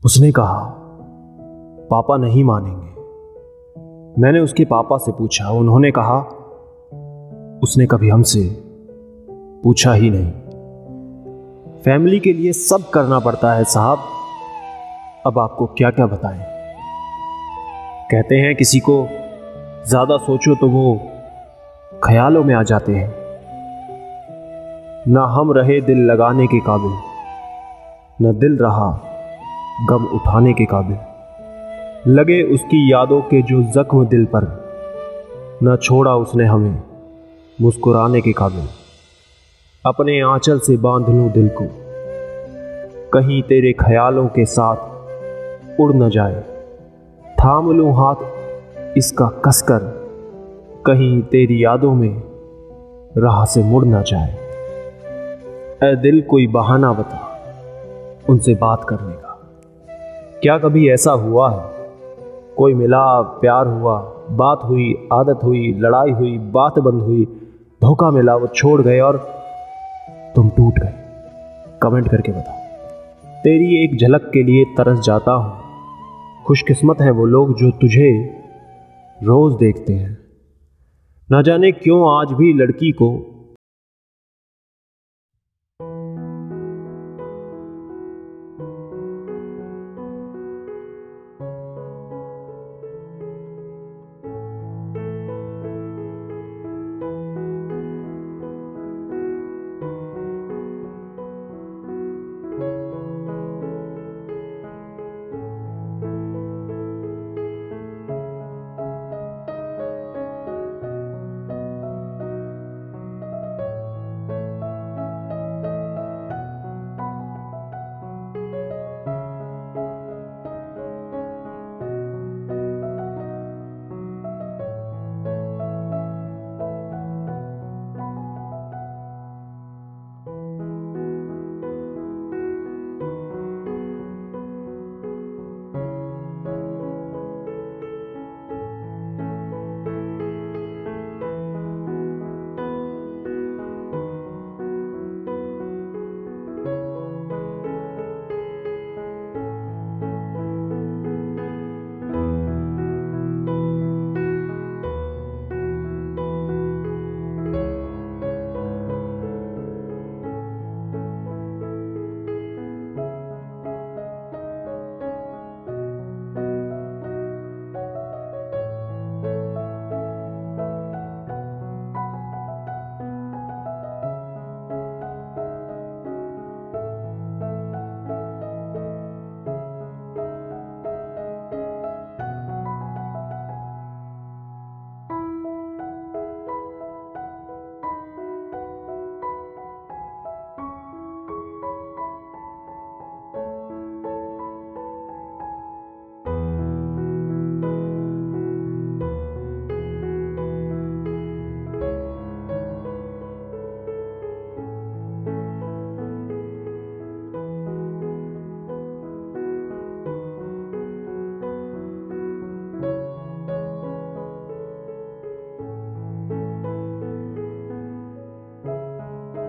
उसने कहा, पापा नहीं मानेंगे। मैंने उसके पापा से पूछा, उन्होंने कहा उसने कभी हमसे पूछा ही नहीं। फैमिली के लिए सब करना पड़ता है साहब, अब आपको क्या क्या बताएं। कहते हैं किसी को ज्यादा सोचो तो वो ख्यालों में आ जाते हैं। ना हम रहे दिल लगाने के काबिल, न दिल रहा गम उठाने के काबिल। लगे उसकी यादों के जो जख्म दिल पर, न छोड़ा उसने हमें मुस्कुराने के काबिल। अपने आंचल से बांध लूं दिल को, कहीं तेरे ख्यालों के साथ उड़ न जाए। थाम लूं हाथ इसका कसकर, कहीं तेरी यादों में राह से मुड़ न जाए। ऐ दिल कोई बहाना बता उनसे बात करने का। क्या कभी ऐसा हुआ है, कोई मिला, प्यार हुआ, बात हुई, आदत हुई, लड़ाई हुई, बात बंद हुई, धोखा मिला, वो छोड़ गए और तुम टूट गए? कमेंट करके बताओ। तेरी एक झलक के लिए तरस जाता हूं। खुशकिस्मत है वो लोग जो तुझे रोज देखते हैं। ना जाने क्यों आज भी लड़की को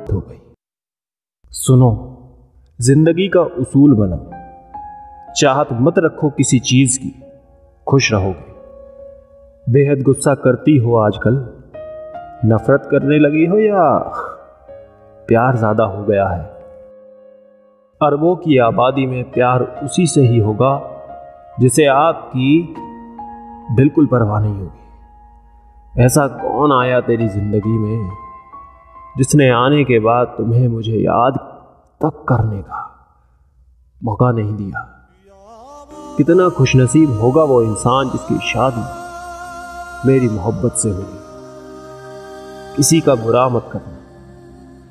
हो गई। सुनो, जिंदगी का उसूल बना, चाहत मत रखो किसी चीज की, खुश रहोगे। बेहद गुस्सा करती हो आजकल, नफरत करने लगी हो या प्यार ज्यादा हो गया है? अरबों की आबादी में प्यार उसी से ही होगा जिसे आपकी बिल्कुल परवाह नहीं होगी। ऐसा कौन आया तेरी जिंदगी में जिसने आने के बाद तुम्हें मुझे याद तक करने का मौका नहीं दिया? कितना खुशनसीब होगा वो इंसान जिसकी शादी मेरी मोहब्बत से होगी। किसी का बुरा मत करना,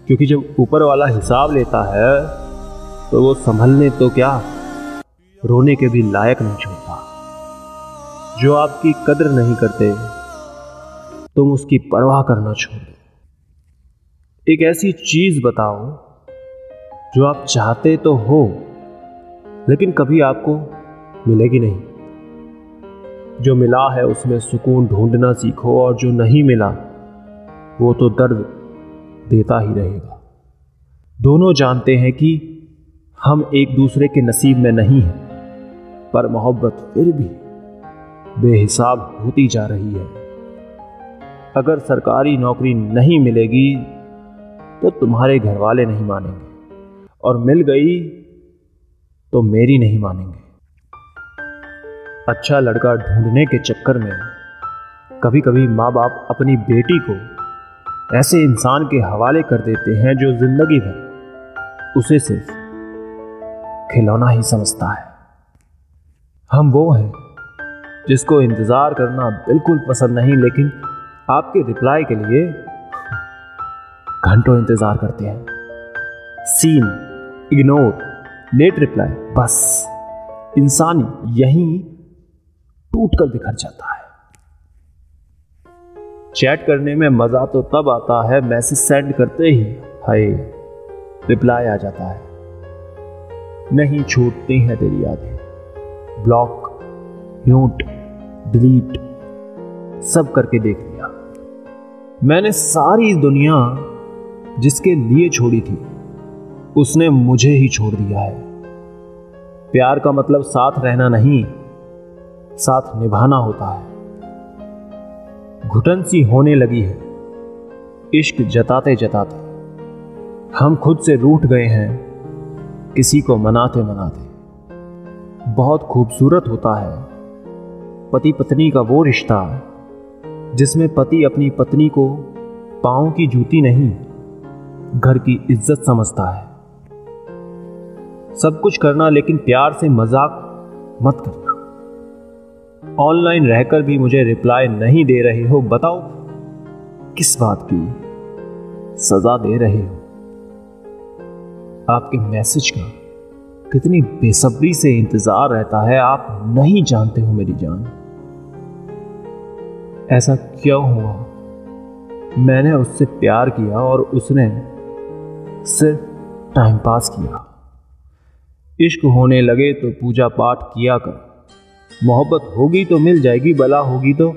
क्योंकि जब ऊपर वाला हिसाब लेता है तो वो संभलने तो क्या, रोने के भी लायक नहीं छोड़ता। जो आपकी कदर नहीं करते तुम उसकी परवाह करना छोड़ दो। एक ऐसी चीज बताओ जो आप चाहते तो हो लेकिन कभी आपको मिलेगी नहीं। जो मिला है उसमें सुकून ढूंढना सीखो, और जो नहीं मिला वो तो दर्द देता ही रहेगा। दोनों जानते हैं कि हम एक दूसरे के नसीब में नहीं हैं, पर मोहब्बत फिर भी बेहिसाब होती जा रही है। अगर सरकारी नौकरी नहीं मिलेगी तो तुम्हारे घर वाले नहीं मानेंगे, और मिल गई तो मेरी नहीं मानेंगे। अच्छा लड़का ढूंढने के चक्कर में कभी कभी माँ बाप अपनी बेटी को ऐसे इंसान के हवाले कर देते हैं जो जिंदगी भर उसे सिर्फ खिलौना ही समझता है। हम वो हैं जिसको इंतजार करना बिल्कुल पसंद नहीं, लेकिन आपके रिप्लाई के लिए घंटों इंतजार करते हैं। सीन, इग्नोर, लेट रिप्लाई, बस इंसान यहीं टूटकर बिखर जाता है। चैट करने में मजा तो तब आता है मैसेज सेंड करते ही हाय रिप्लाई आ जाता है। नहीं छूटती हैं तेरी यादें, ब्लॉक, म्यूट, डिलीट सब करके देख लिया। मैंने सारी दुनिया जिसके लिए छोड़ी थी उसने मुझे ही छोड़ दिया है। प्यार का मतलब साथ रहना नहीं, साथ निभाना होता है। घुटन सी होने लगी है इश्क जताते जताते। हम खुद से रूठ गए हैं किसी को मनाते मनाते। बहुत खूबसूरत होता है पति पत्नी का वो रिश्ता जिसमें पति अपनी पत्नी को पांव की जूती नहीं, घर की इज्जत समझता है। सब कुछ करना लेकिन प्यार से मजाक मत करना। ऑनलाइन रहकर भी मुझे रिप्लाई नहीं दे रहे हो, बताओ किस बात की सजा दे रहे हो। आपके मैसेज का कितनी बेसब्री से इंतजार रहता है, आप नहीं जानते हो मेरी जान। ऐसा क्यों हुआ? मैंने उससे प्यार किया और उसने सिर्फ टाइम पास किया। इश्क होने लगे तो पूजा पाठ किया कर। मोहब्बत होगी तो मिल जाएगी, बला होगी तो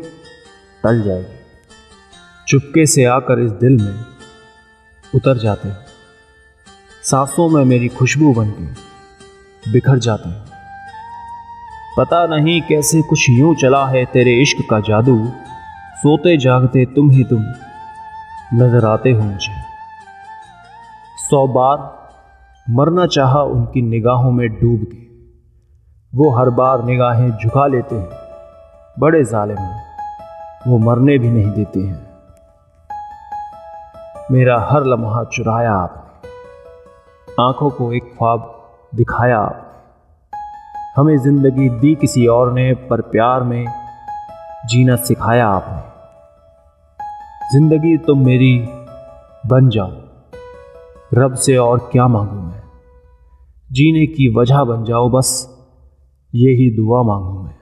टल जाएगी। चुपके से आकर इस दिल में उतर जाते हो, सांसों में मेरी खुशबू बनके बिखर जाते हो। पता नहीं कैसे कुछ यूं चला है तेरे इश्क का जादू, सोते जागते तुम ही तुम नजर आते हो मुझे। 100 बार मरना चाहा उनकी निगाहों में डूब के, वो हर बार निगाहें झुका लेते हैं। बड़े जालिम हैं, वो मरने भी नहीं देते हैं। मेरा हर लम्हा चुराया आपने, आंखों को एक ख्वाब दिखाया आपने। हमें जिंदगी दी किसी और ने, पर प्यार में जीना सिखाया आपने। जिंदगी तुम मेरी बन जाओ, रब से और क्या मांगू मैं। जीने की वजह बन जाओ, बस यही दुआ मांगू मैं।